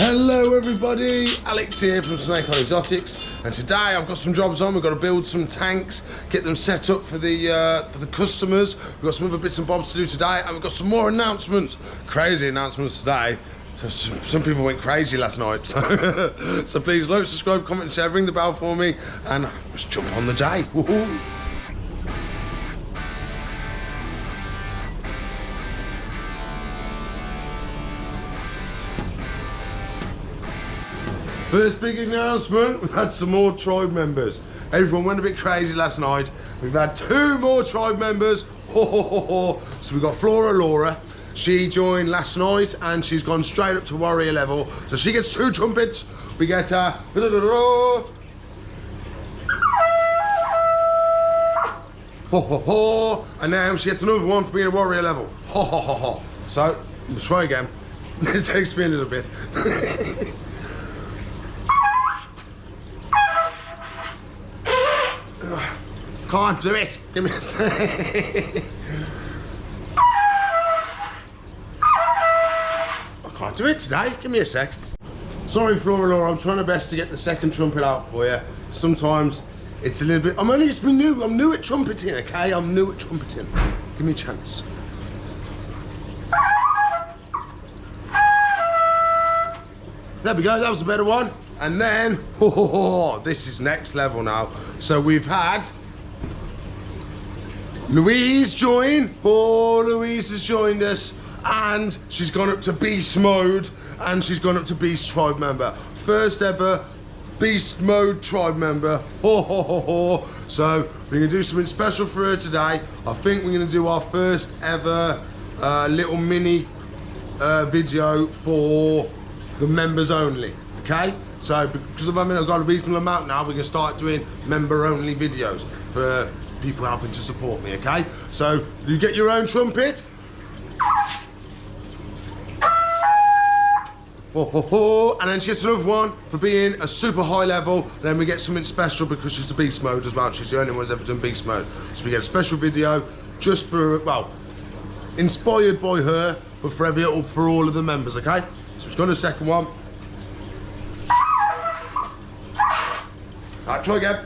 Hello everybody, Alex here from Snake Eye Exotics, and today I've got some jobs on. We've got to build some tanks, get them set up for the customers. We've got some other bits and bobs to do today, and we've got some more announcements. Crazy announcements today. So some people went crazy last night, so please like, subscribe, comment and share, ring the bell for me, and let's jump on the day. Woohoo. First big announcement, we've had some more tribe members. Everyone went a bit crazy last night. We've had 2 more tribe members. So we've got Flora Laura. She joined last night and she's gone straight up to warrior level. So she gets 2 trumpets. We get her. And now she gets another one for being a warrior level. So, let's try again. It takes me a little bit. Can't do it. Give me a sec. I can't do it today. Give me a sec. Sorry, Flora Laura. I'm trying my best to get the second trumpet out for you. Sometimes it's a little bit. I'm new at trumpeting. Okay, I'm new at trumpeting. Give me a chance. There we go. That was a better one. And then, this is next level now. So we've had Louise join. Louise has joined us, and she's gone up to beast mode, and she's gone up to beast tribe member. First ever beast mode tribe member. So we're gonna do something special for her today. I think we're gonna do our first ever little mini video for the members only. Okay? So because I've got a reasonable amount now, we can start doing member only videos for people helping to support me, okay? So you get your own trumpet. And then she gets another one for being a super high level. Then we get something special because she's a beast mode as well. She's the only one who's ever done beast mode. So we get a special video just for, well, inspired by her, but for all of the members, okay? So we've got a second one. All right, try again.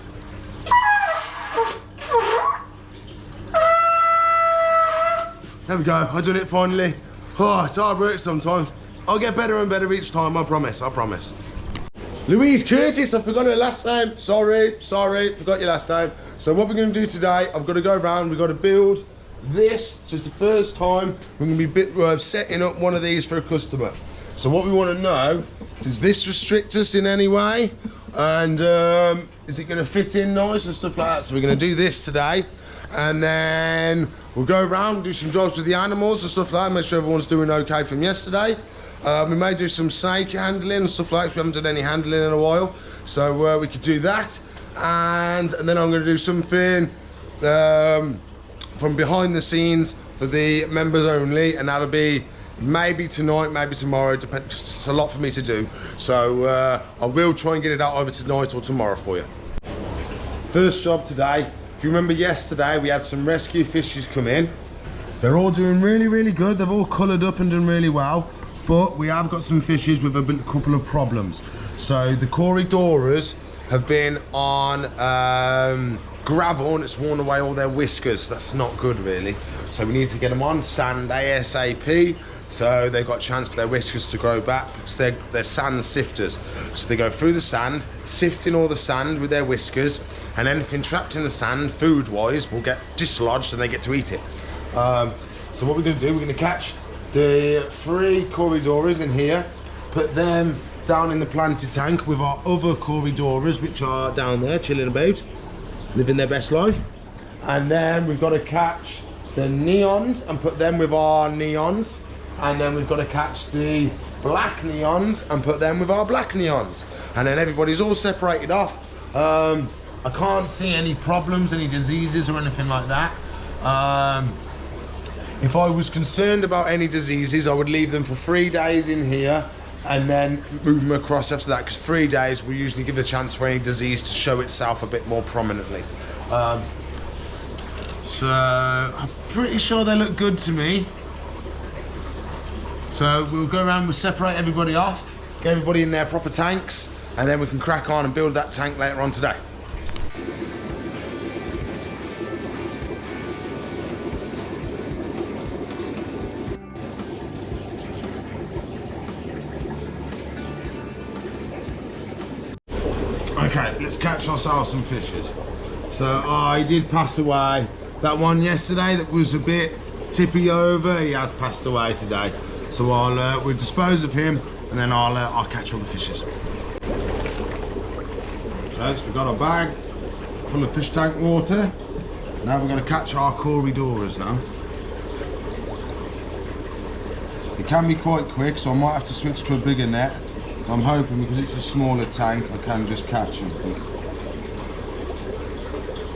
There we go, I done it finally. Oh, it's hard work sometimes. I'll get better and better each time, I promise, I promise. Louise Curtis, I forgot her last name. Sorry, forgot your last name. So what we're gonna do today, I've gotta go around, we've gotta build this. So it's the first time we're gonna be setting up one of these for a customer. So what we wanna know, does this restrict us in any way? And is it gonna fit in nice and stuff like that? So we're gonna do this today. And then we'll go around, do some jobs with the animals and stuff like that, make sure everyone's doing okay from yesterday. We may do some snake handling and stuff like that, because we haven't done any handling in a while. So we could do that. And then I'm gonna do something from behind the scenes for the members only, and that'll be maybe tonight, maybe tomorrow, depends. It's a lot for me to do. So I will try and get it out over tonight or tomorrow for you. First job today. If you remember yesterday, we had some rescue fishes come in. They're all doing really, really good. They've all coloured up and done really well. But we have got some fishes with a couple of problems. So the Corydoras have been on gravel and it's worn away all their whiskers. That's not good, really. So we need to get them on sand ASAP. So they've got a chance for their whiskers to grow back because they're sand sifters. So they go through the sand, sifting all the sand with their whiskers, and anything trapped in the sand, food-wise, will get dislodged and they get to eat it. So what we're gonna do, we're gonna catch the 3 Corydoras in here, put them down in the planted tank with our other Corydoras, which are down there chilling about, living their best life. And then we've got to catch the neons and put them with our neons. And then we've got to catch the black neons and put them with our black neons. And then everybody's all separated off. I can't see any problems, any diseases or anything like that. If I was concerned about any diseases, I would leave them for 3 days in here and then move them across after that, because 3 days will usually give a chance for any disease to show itself a bit more prominently. So I'm pretty sure they look good to me. So we'll go around, we'll separate everybody off, get everybody in their proper tanks, and then we can crack on and build that tank later on today. Okay, let's catch ourselves some fishes. So I did pass away that one yesterday that was a bit tippy over. He has passed away today, so we'll dispose of him, and then I'll catch all the fishes. Okay, so we've got our bag full of fish tank water. Now we're going to catch our Corydoras now. It can be quite quick, so I might have to switch to a bigger net. I'm hoping, because it's a smaller tank, I can just catch them.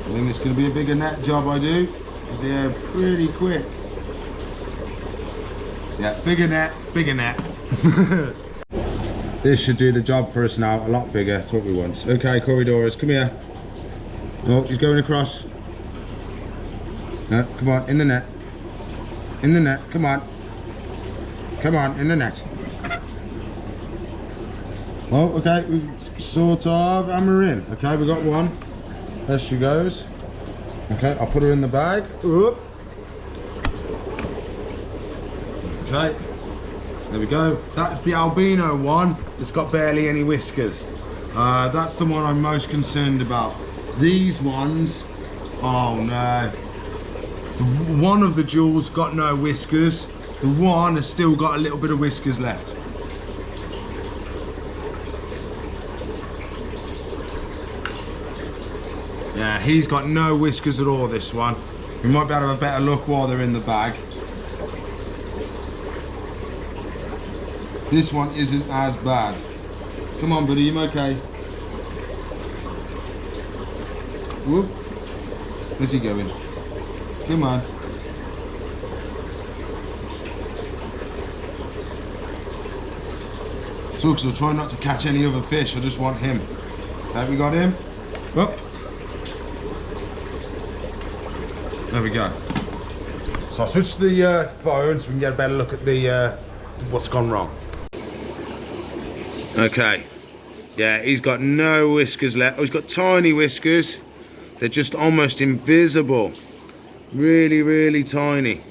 I think it's going to be a bigger net job I do, because they're pretty quick. Yeah, bigger net, bigger net. This should do the job for us now, a lot bigger, that's what we want. Okay, Corydoras, come here. Oh, he's going across. No, come on, in the net. In the net, come on. Come on, in the net. Oh, okay, we sort of, and we're in. Okay, we got one. There she goes. Okay, I'll put her in the bag. Whoop. Okay, there we go. That's the albino one. It's got barely any whiskers. That's the one I'm most concerned about. These ones, oh no. One of the jewels got no whiskers. The one has still got a little bit of whiskers left. Yeah, he's got no whiskers at all, this one. We might be able to have a better look while they're in the bag. This one isn't as bad. Come on, buddy, you okay? Whoop. Where's he going? Come on. So, because I'm trying not to catch any other fish, I just want him. Have we got him? Up. There we go. So I'll switch to the phone so we can get a better look at the what's gone wrong. Okay. Yeah, he's got no whiskers left. Oh, he's got tiny whiskers. They're just almost invisible. Really, really tiny.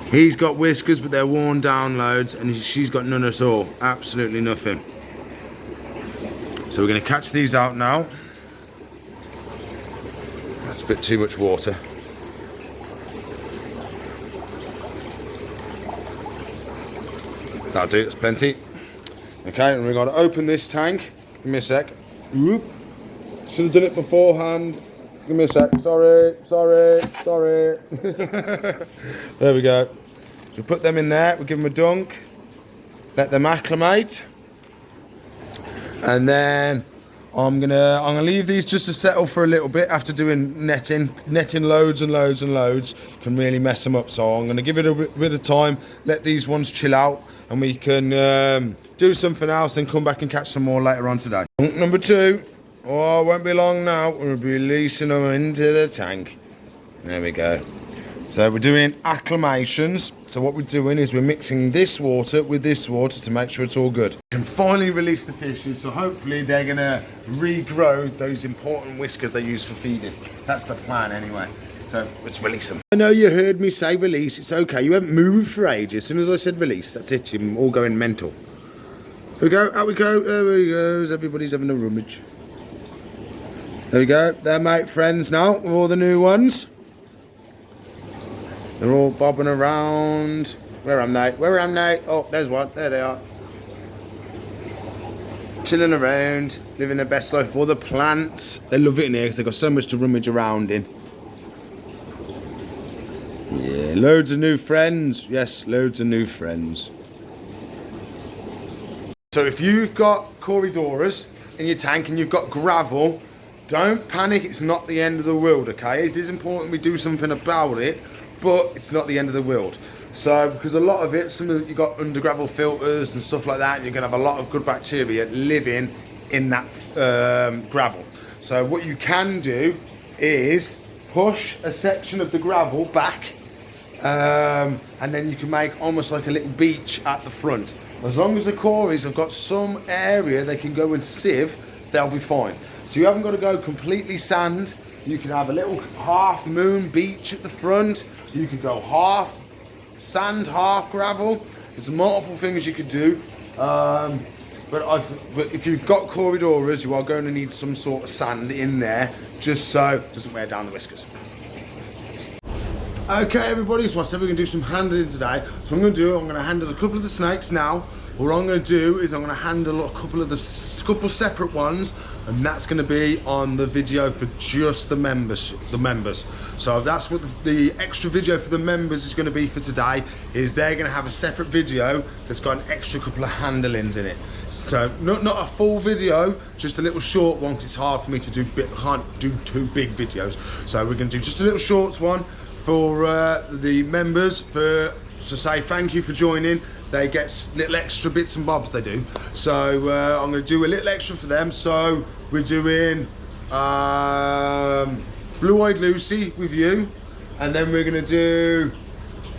He's got whiskers, but they're worn down loads, and she's got none at all. Absolutely nothing. So we're going to catch these out now. That's a bit too much water. That'll do, that's plenty. Okay, and we're going to open this tank. Give me a sec. Whoop. Should have done it beforehand. Give me a sec. Sorry. There we go. So we put them in there. We give them a dunk. Let them acclimate. And then I'm gonna leave these just to settle for a little bit after doing netting. Netting loads and loads and loads can really mess them up. So I'm gonna give it a bit of time, let these ones chill out, and we can do something else and come back and catch some more later on today. Dunk number 2. Oh, it won't be long now. We'll be releasing them into the tank. There we go. So we're doing acclimations. So what we're doing is we're mixing this water with this water to make sure it's all good. We can finally release the fishes, so hopefully they're gonna regrow those important whiskers they use for feeding. That's the plan anyway. So let's release them. I know you heard me say release, it's okay. You haven't moved for ages. As soon as I said release, that's it, you're all going mental. Here we go, out we go, there we go. Everybody's having a rummage. There we go, they're mate friends now with all the new ones. They're all bobbing around. Where am they? Where am they? Oh, there's one. There they are. Chilling around, living their best life. All the plants. They love it in here because they've got so much to rummage around in. Yeah, loads of new friends. Yes, loads of new friends. So if you've got Corydoras in your tank and you've got gravel, don't panic. It's not the end of the world, okay? It is important we do something about it, but it's not the end of the world. So, because a lot of it, some of you've got under gravel filters and stuff like that, and you're going to have a lot of good bacteria living in that gravel. So what you can do is push a section of the gravel back, and then you can make almost like a little beach at the front. As long as the Cories have got some area they can go and sieve, they'll be fine. So you haven't got to go completely sand. You can have a little half moon beach at the front. You could go half sand, half gravel. There's multiple things you could do. But if you've got Corydoras, you are going to need some sort of sand in there, just so it doesn't wear down the whiskers. Okay, everybody, so I said we're going to do some handling today. So I'm going to handle a couple of the snakes now. What I'm going to do is I'm going to handle a couple separate ones, and that's going to be on the video for just the members. So that's what the extra video for the members is going to be for today. Is they're going to have a separate video that's got an extra couple of handlings in it. So not a full video, just a little short one, because it's hard for me to do. Can't do two big videos. So we're going to do just a little shorts one for the members to say thank you for joining. They get little extra bits and bobs, they do. So I'm going to do a little extra for them. So we're doing Blue-Eyed Lucy with you, and then we're going to do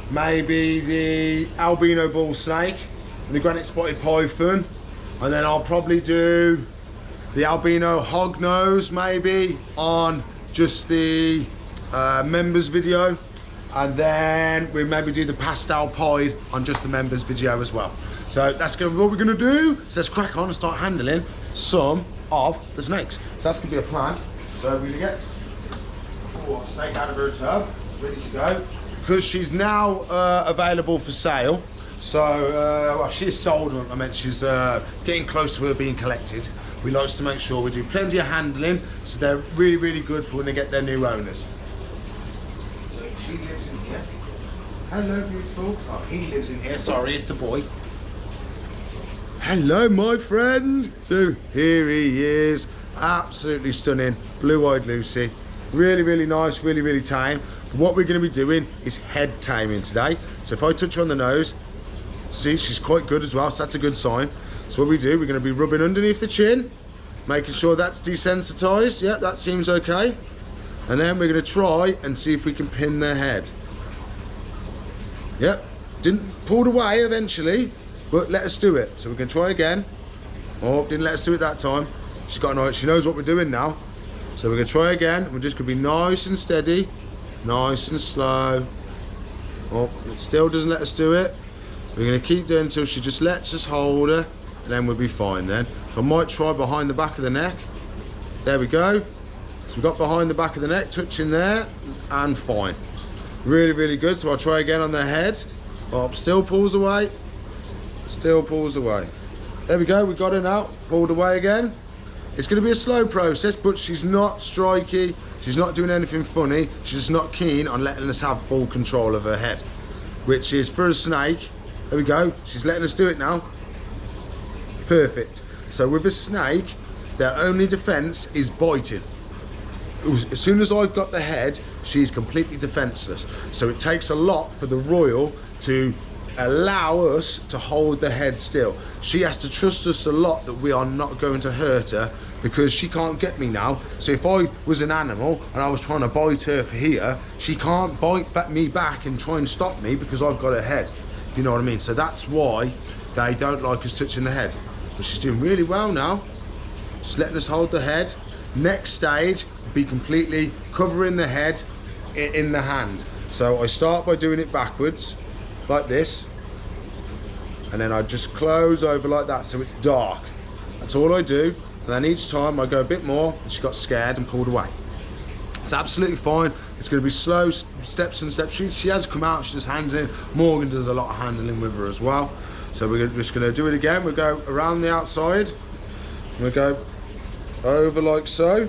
maybe the albino bull snake and the granite spotted python, and then I'll probably do the albino hognose maybe on just the members video, and then we maybe do the pastel pied on just the members video as well. So that's what we're gonna do. So let's crack on and start handling some of the snakes. So that's gonna be a plan. So we're gonna get our snake out of her tub, ready to go, because she's now available for sale. So well, she's sold. I meant she's getting close to her being collected. We like to make sure we do plenty of handling, so they're really, really good for when they get their new owners. She lives in here. Hello, beautiful. Oh, he lives in here. Sorry, it's a boy. Hello, my friend. So here he is. Absolutely stunning. Blue-Eyed Lucy. Really, really nice. Really, really tame. What we're going to be doing is head taming today. So if I touch her on the nose, see, she's quite good as well. So that's a good sign. So what we do, we're going to be rubbing underneath the chin, making sure that's desensitized. Yeah, that seems okay. And then we're going to try and see if we can pin their head. Yep, pulled away eventually, but let us do it. So we're going to try again. Oh, didn't let us do it that time. She knows what we're doing now. So we're going to try again. We're just going to be nice and steady, nice and slow. Oh, it still doesn't let us do it. We're going to keep doing until she just lets us hold her, and then we'll be fine then. So I might try behind the back of the neck. There we go. So we got behind the back of the neck, touching there, and fine. Really, really good. So I'll try again on the head. Oh, still pulls away. Still pulls away. There we go, we got her now. Pulled away again. It's going to be a slow process, but she's not striky. She's not doing anything funny. She's just not keen on letting us have full control of her head, which is for a snake. There we go. She's letting us do it now. Perfect. So with a snake, their only defense is biting. As soon as I've got the head, she's completely defenseless. So it takes a lot for the royal to allow us to hold the head still. She has to trust us a lot that we are not going to hurt her, because she can't get me now. So if I was an animal and I was trying to bite her for here, she can't bite me back and try and stop me because I've got her head, if you know what I mean. So that's why they don't like us touching the head. But she's doing really well now. Just letting us hold the head. Next stage, be completely covering the head in the hand. So I start by doing it backwards, like this, and then I just close over like that so it's dark. That's all I do, and then each time I go a bit more, and she got scared and pulled away. It's absolutely fine. It's going to be slow steps and steps. She has come out, she's just handling. Morgan does a lot of handling with her as well. So we're just going to do it again. We'll go around the outside, and we'll go over like so,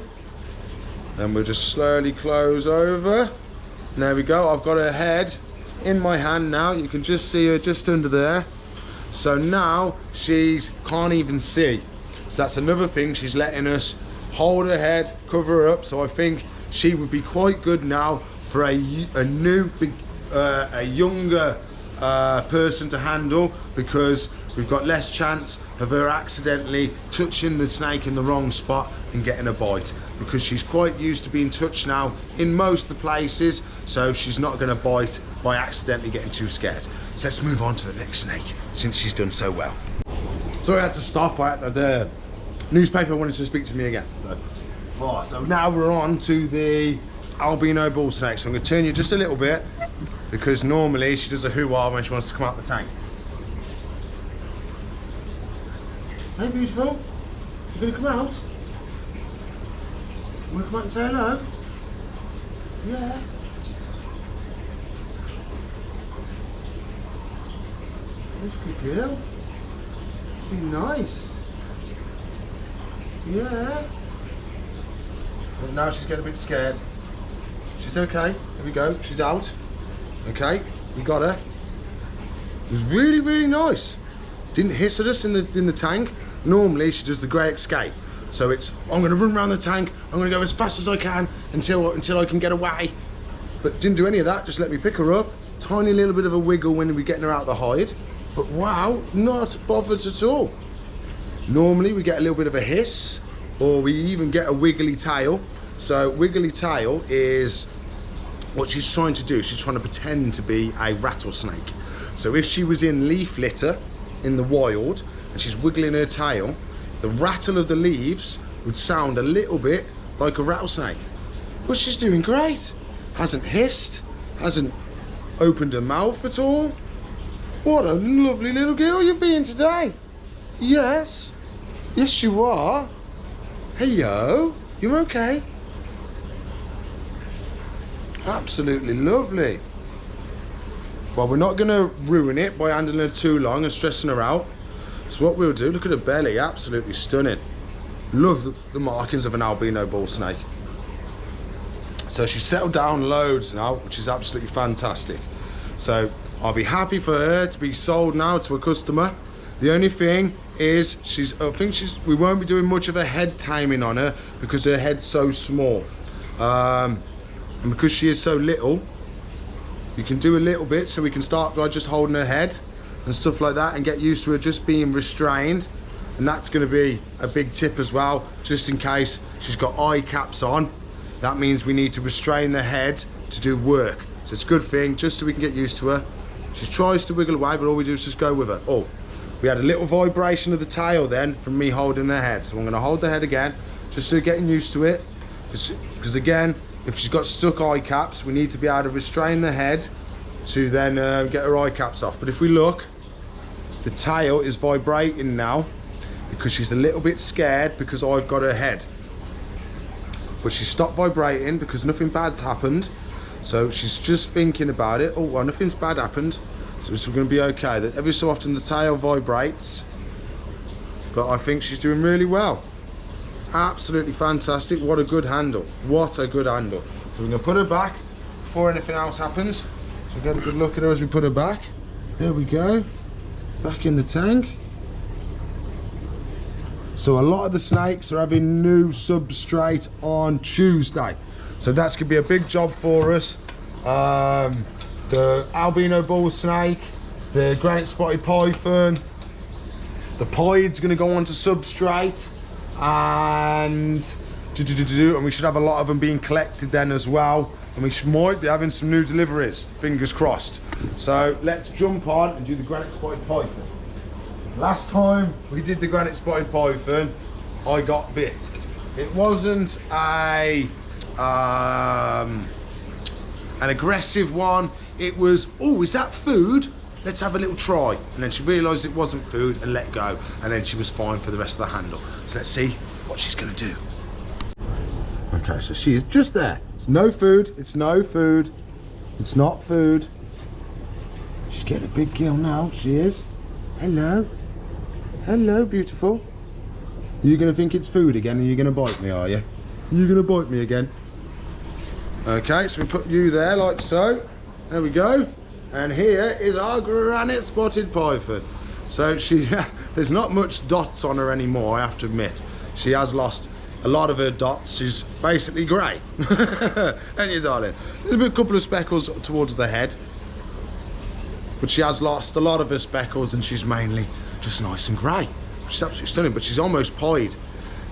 and we'll just slowly close over. And there we go. I've got her head in my hand now. You can just see her just under there. So now she can't even see. So that's another thing. She's letting us hold her head, cover her up. So I think she would be quite good now for a younger person to handle, because we've got less chance of her accidentally touching the snake in the wrong spot and getting a bite, because she's quite used to being touched now in most of the places, so she's not going to bite by accidentally getting too scared. So let's move on to the next snake, since she's done so well. Sorry I had to stop, the newspaper wanted to speak to me again. So now we're on to the albino bull snake. So I'm going to turn you just a little bit, because normally she does a hoo-ah when she wants to come out the tank. Hey beautiful, you going to come out? You want to come out and say hello? Yeah. That's good girl. Be nice. Yeah. But now she's getting a bit scared. She's okay. There we go. She's out. Okay. We got her. It was really, really nice. Didn't hiss at us in the tank. Normally she does the great escape. So it's, I'm gonna run around the tank, I'm gonna go as fast as I can until I can get away. But didn't do any of that, just let me pick her up. Tiny little bit of a wiggle when we're getting her out of the hide. But wow, not bothered at all. Normally we get a little bit of a hiss, or we even get a wiggly tail. So wiggly tail is what she's trying to do. She's trying to pretend to be a rattlesnake. So if she was in leaf litter in the wild, and she's wiggling her tail, the rattle of the leaves would sound a little bit like a rattlesnake. But she's doing great. Hasn't hissed, hasn't opened her mouth at all. What a lovely little girl you're being today. Yes. Yes, you are. Hello. You're okay. Absolutely lovely. Well, we're not going to ruin it by handling her too long and stressing her out. So what we'll do, look at her belly, absolutely stunning. Love the markings of an albino bull snake. So she's settled down loads now, which is absolutely fantastic. So I'll be happy for her to be sold now to a customer. The only thing is, we won't be doing much of a head taming on her because her head's so small. And because she is so little, you can do a little bit, so we can start by just holding her head and stuff like that and get used to her just being restrained. And that's going to be a big tip as well, just in case she's got eye caps on. That means we need to restrain the head to do work. So it's a good thing, just so we can get used to her. She tries to wiggle away, but all we do is just go with her. Oh, we had a little vibration of the tail then from me holding the head. So I'm going to hold the head again, just so getting used to it. Because again, if she's got stuck eye caps, we need to be able to restrain the head to then get her eye caps off. But if we look, the tail is vibrating now because she's a little bit scared because I've got her head. But she stopped vibrating because nothing bad's happened. So she's just thinking about it. Oh, well, nothing's bad happened. So it's going to be okay. That every so often the tail vibrates. But I think she's doing really well. Absolutely fantastic. What a good handle. What a good handle. So we're going to put her back before anything else happens. So get a good look at her as we put her back. There we go. Back in the tank. So a lot of the snakes are having new substrate on Tuesday. So that's going to be a big job for us. The albino bull snake, the granite spotted python, the pied's going to go onto substrate, and we should have a lot of them being collected then as well. And we might be having some new deliveries, fingers crossed. So let's jump on and do the granite spotted python. Last time we did the granite spotted python, I got bit. It wasn't an aggressive one. It was, oh, is that food? Let's have a little try. And then she realised it wasn't food and let go. And then she was fine for the rest of the handle. So let's see what she's gonna do. Okay, so she is just there. It's no food, it's no food. It's not food. She's getting a big gill now, she is. Hello. Hello, beautiful. You're gonna think it's food again and you're gonna bite me, are you? You're gonna bite me again. Okay, so we put you there like so. There we go. And here is our granite spotted python. So there's not much dots on her anymore, I have to admit. She has lost a lot of her dots. She's basically grey. Ain't you, darling? There's a couple of speckles towards the head. But she has lost a lot of her speckles and she's mainly just nice and grey. She's absolutely stunning, but she's almost pied.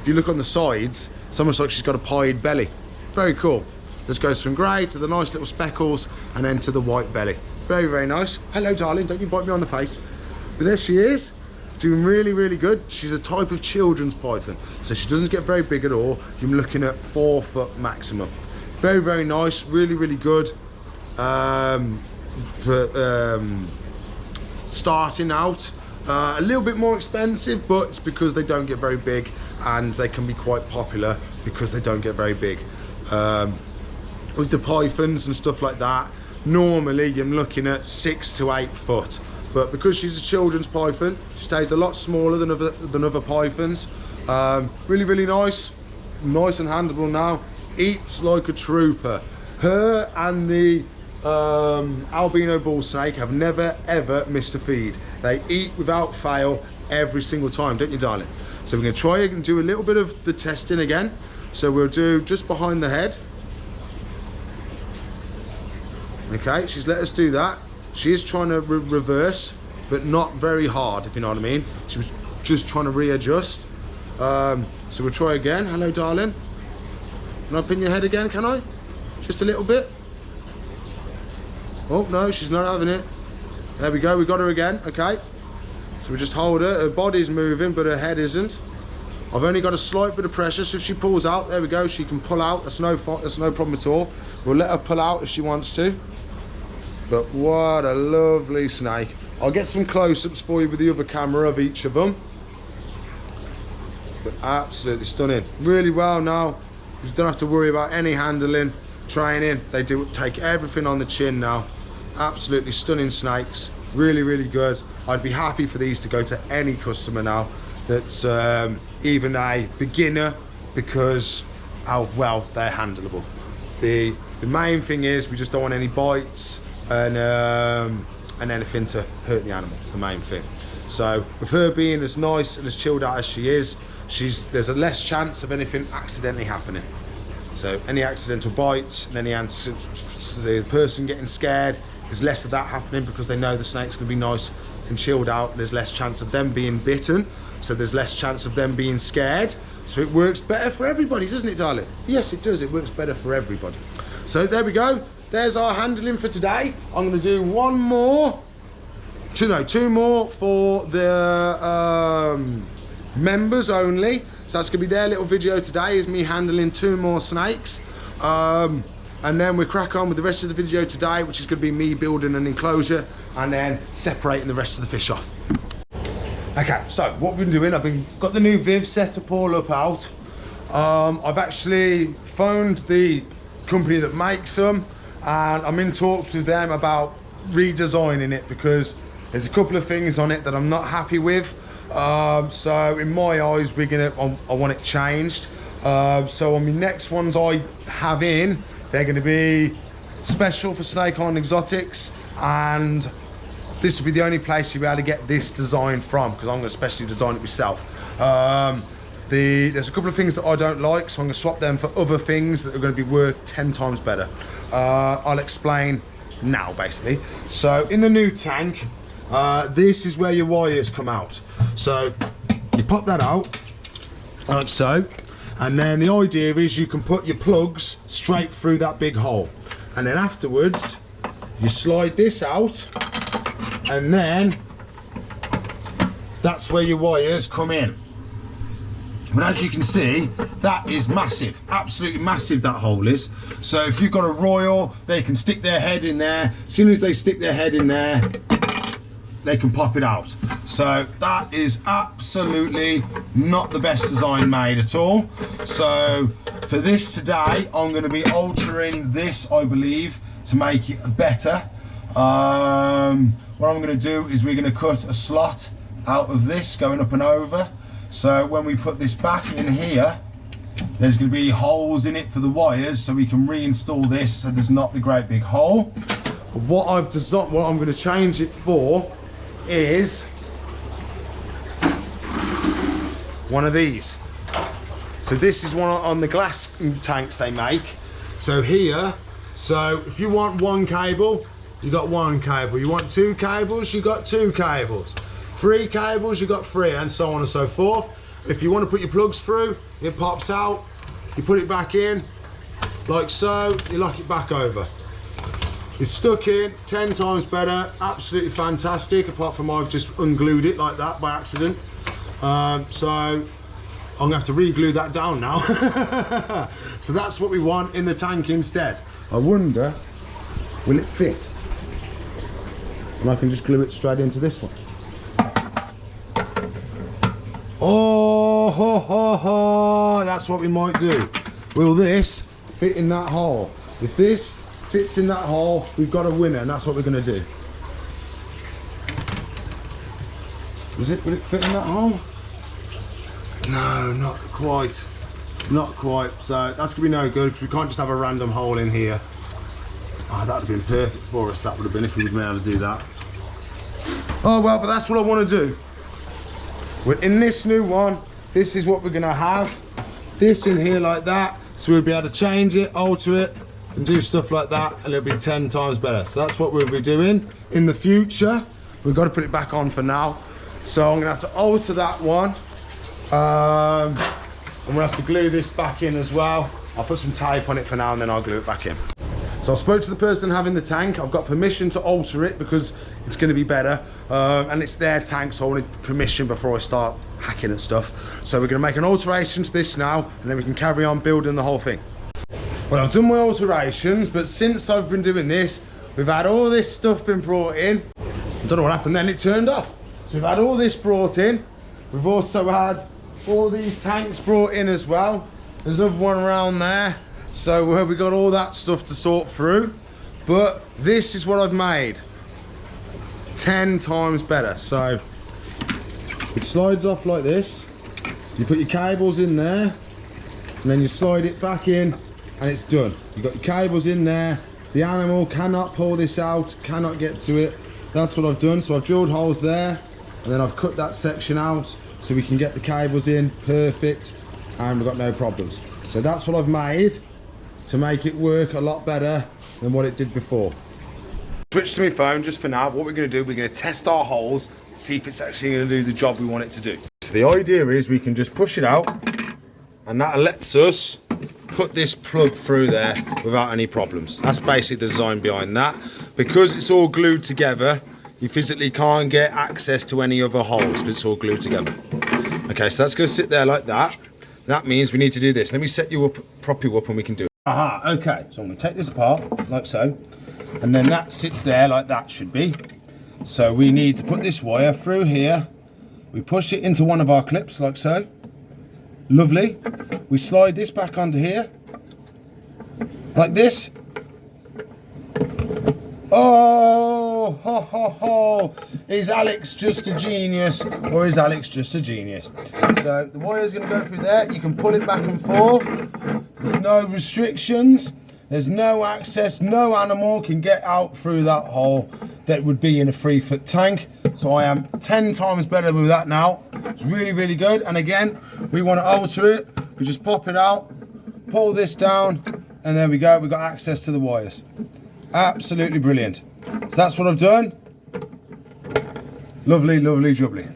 If you look on the sides, it's almost like she's got a pied belly. Very cool. Just goes from grey to the nice little speckles and then to the white belly. Very, very nice. Hello, darling, don't you bite me on the face. But there she is, doing really, really good. She's a type of children's python, so she doesn't get very big at all. You're looking at 4 foot maximum. Very, very nice, really, really good. For starting out, a little bit more expensive, but it's because they don't get very big, and they can be quite popular because they don't get very big. With the pythons and stuff like that, normally you're looking at 6 to 8 foot, but because she's a children's python, she stays a lot smaller than other pythons. Really, really nice and handleable now. Eats like a trooper. Her and the albino bull snake have never ever missed a feed. They eat without fail every single time, don't you, darling? So we're going to try and do a little bit of the testing again. So we'll do just behind the head. Okay, she's let us do that. She is trying to reverse, but not very hard, if you know what I mean. She was just trying to readjust. So we'll try again. Hello, darling. Can I pin your head again, can I? Just a little bit. Oh, no, she's not having it. There we go, we got her again, okay. So we just hold her. Her body's moving, but her head isn't. I've only got a slight bit of pressure, so if she pulls out, there we go, she can pull out. That's no problem at all. We'll let her pull out if she wants to. But what a lovely snake. I'll get some close-ups for you with the other camera of each of them. But absolutely stunning. Really well now. You don't have to worry about any handling, training. They do take everything on the chin now. Absolutely stunning snakes. Really, really good. I'd be happy for these to go to any customer now that's even a beginner, because how well they're handleable. The main thing is we just don't want any bites and anything to hurt the animal. It's the main thing. So with her being as nice and as chilled out as she is, there's a less chance of anything accidentally happening. So any accidental bites and any the person getting scared, there's less of that happening because they know the snake's going to be nice and chilled out. There's less chance of them being bitten, so there's less chance of them being scared. So it works better for everybody, doesn't it, darling? Yes, it does. It works better for everybody. So there we go. There's our handling for today. I'm going to do two more for the members only. So that's going to be their little video today, is me handling 2 more snakes. And then we crack on with the rest of the video today, which is going to be me building an enclosure and then separating the rest of the fish off. Okay, so what we've been doing, got the new Viv setup all up out. I've actually phoned the company that makes them, and I'm in talks with them about redesigning it because there's a couple of things on it that I'm not happy with. So in my eyes, I want it changed. So on the next ones I have in, they're going to be special for Snake Island Exotics, and this will be the only place you'll be able to get this design from, because I'm going to specially design it myself. There's a couple of things that I don't like, so I'm going to swap them for other things that are going to be worth 10 times better. I'll explain now, basically. So in the new tank, this is where your wires come out. So you pop that out, like so. And then the idea is you can put your plugs straight through that big hole. And then afterwards, you slide this out, and then that's where your wires come in. But as you can see, that is massive, absolutely massive, that hole is. So if you've got a Royal, they can stick their head in there. As soon as they stick their head in there, they can pop it out. So that is absolutely not the best design made at all. So for this today, I'm going to be altering this, I believe, to make it better. What I'm going to do is we're going to cut a slot out of this going up and over. So when we put this back in here, there's going to be holes in it for the wires, so we can reinstall this so there's not the great big hole. What I'm going to change it for is one of these. So this is one on the glass tanks they make. So here, so if you want 1 cable, you got 1 cable. You want 2 cables, you got 2 cables. 3 cables, you got 3, and so on and so forth. If you want to put your plugs through, it pops out, you put it back in, like so, you lock it back over. It's stuck in, 10 times better, absolutely fantastic, apart from I've just unglued it like that by accident. So I'm gonna have to re-glue that down now. So that's what we want in the tank instead. I wonder, will it fit? And I can just glue it straight into this one. Oh, ho, ho, ho. That's what we might do. Will this fit in that hole? If this fits in that hole, we've got a winner, and that's what we're going to do. Will it fit in that hole? No, not quite. Not quite. So that's going to be no good, because we can't just have a random hole in here. Oh, that would have been perfect for us, that would have been, if we would been able to do that. Oh well, but that's what I want to do. In this new one, this is what we're going to have. This in here like that, so we'll be able to change it, alter it, and do stuff like that, and it'll be 10 times better. So that's what we'll be doing in the future. We've got to put it back on for now. So I'm gonna have to alter that one. And we'll have to glue this back in as well. I'll put some tape on it for now, and then I'll glue it back in. So I spoke to the person having the tank. I've got permission to alter it because it's gonna be better. And it's their tank, so I wanted permission before I start hacking at stuff. So we're gonna make an alteration to this now, and then we can carry on building the whole thing. Well, I've done my alterations, but since I've been doing this, we've had all this stuff been brought in. I don't know what happened then, it turned off. So we've had all this brought in. We've also had all these tanks brought in as well. There's another one around there. So we got all that stuff to sort through. But this is what I've made. 10 times better. So it slides off like this. You put your cables in there, and then you slide it back in, and it's done. You've got your cables in there. The animal cannot pull this out, cannot get to it. That's what I've done. So I've drilled holes there, and then I've cut that section out so we can get the cables in perfect, and we've got no problems. So that's what I've made to make it work a lot better than what it did before. Switch to my phone just for now. What we're going to do, we're going to test our holes, see if it's actually going to do the job we want it to do. So the idea is we can just push it out, and that lets us put this plug through there without any problems. That's basically the design behind that. Because it's all glued together, you physically can't get access to any other holes because it's all glued together. Okay, so that's going to sit there like that. That means we need to do this. Let me set you up, prop you up, and we can do it. Aha, okay. So I'm going to take this apart like so, and then that sits there like that should be. So we need to put this wire through here. We push it into one of our clips like so. Lovely. We slide this back onto here, like this. Oh, ho, ho, ho. Is Alex just a genius, or is Alex just a genius? So the wire's going to go through there. You can pull it back and forth. There's no restrictions. There's no access. No animal can get out through that hole that would be in a 3-foot tank. So I am 10 times better with that now. It's really, really good. And again, we want to alter it. We just pop it out, pull this down, and there we go. We've got access to the wires. Absolutely brilliant. So that's what I've done. Lovely, lovely, jubbly.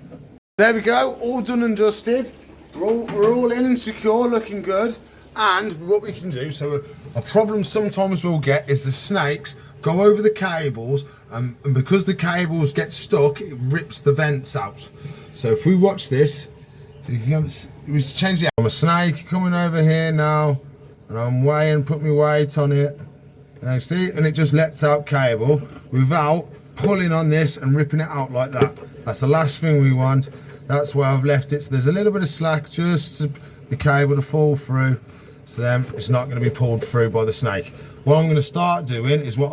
There we go, all done and dusted. We're all in and secure, looking good. And what we can do, so a problem sometimes we'll get is the snakes go over the cables, and because the cables get stuck, it rips the vents out. So if we watch this, so you can we change the. I'm a snake coming over here now, and I'm weighing, put my weight on it. And see, and it just lets out cable without pulling on this and ripping it out like that. That's the last thing we want. That's why I've left it. So there's a little bit of slack just to the cable to fall through. So then it's not going to be pulled through by the snake. What I'm going to start doing is we've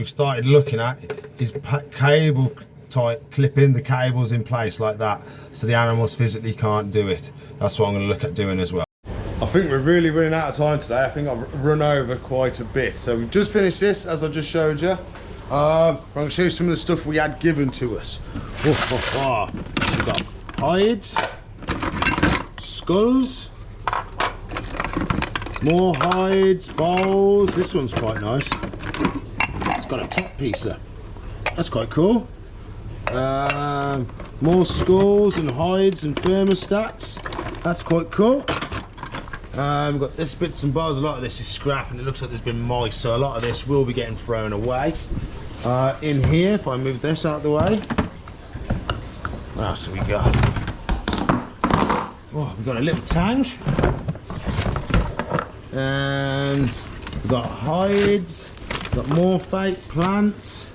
started looking at is cable type, clipping the cables in place like that, so the animals physically can't do it. That's what I'm going to look at doing as well. I think we're really running out of time today. I think I've run over quite a bit. So we've just finished this, as I just showed you. I'm going to show you some of the stuff we had given to us. We've got hides, skulls, more hides, bowls. This one's quite nice. It's got a top piecer. That's quite cool. More skulls and hides and thermostats. That's quite cool. We've got this bits and bobs. A lot of this is scrap and it looks like there's been mice, so a lot of this will be getting thrown away. In here, if I move this out of the way, what else have we got? Oh, we've got a little tank. And we've got hides, we've got more fake plants,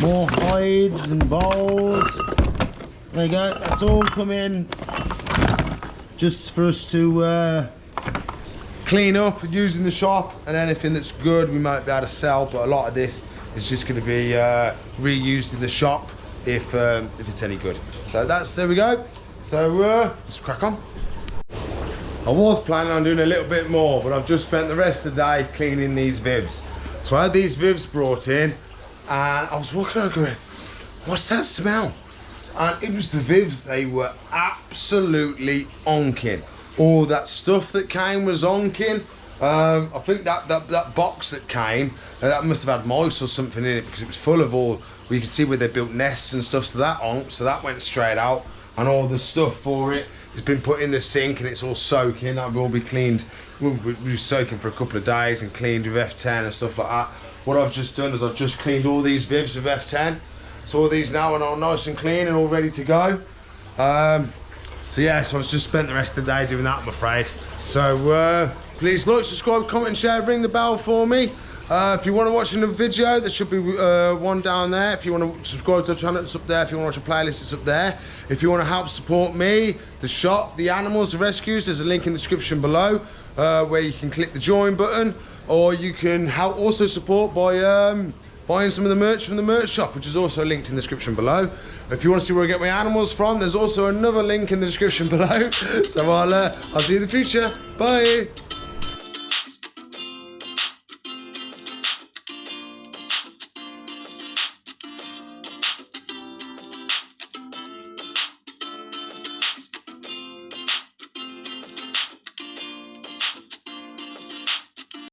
more hides and bowls. There you go, that's all come in just for us to clean up using the shop, and anything that's good we might be able to sell, but a lot of this is just going to be reused in the shop if it's any good. So there we go. So let's crack on. I was planning on doing a little bit more, but I've just spent the rest of the day cleaning these Vivs. So I had these Vivs brought in, and I was walking around going, what's that smell? And it was the Vivs. They were absolutely onking. All that stuff that came was onking. I think that box that came, that must have had mice or something in it, because it was full of all, you can see where they built nests and stuff, so that onked, so that went straight out. And all the stuff for it has been put in the sink and it's all soaking. That will be cleaned. We'll be soaking for a couple of days and cleaned with F10 and stuff like that. What I've just done is I've just cleaned all these Vivs with F10. So all these now are all nice and clean and all ready to go. So yeah, so I've just spent the rest of the day doing that, I'm afraid. So please like, subscribe, comment, share, ring the bell for me. If you want to watch another video, there should be one down there. If you want to subscribe to the channel, it's up there. If you want to watch a playlist, it's up there. If you want to help support me, the shop, the animals, the rescues, there's a link in the description below where you can click the join button, or you can help also support by buying some of the merch from the merch shop, which is also linked in the description below. If you want to see where I get my animals from, there's also another link in the description below. So I'll see you in the future. Bye.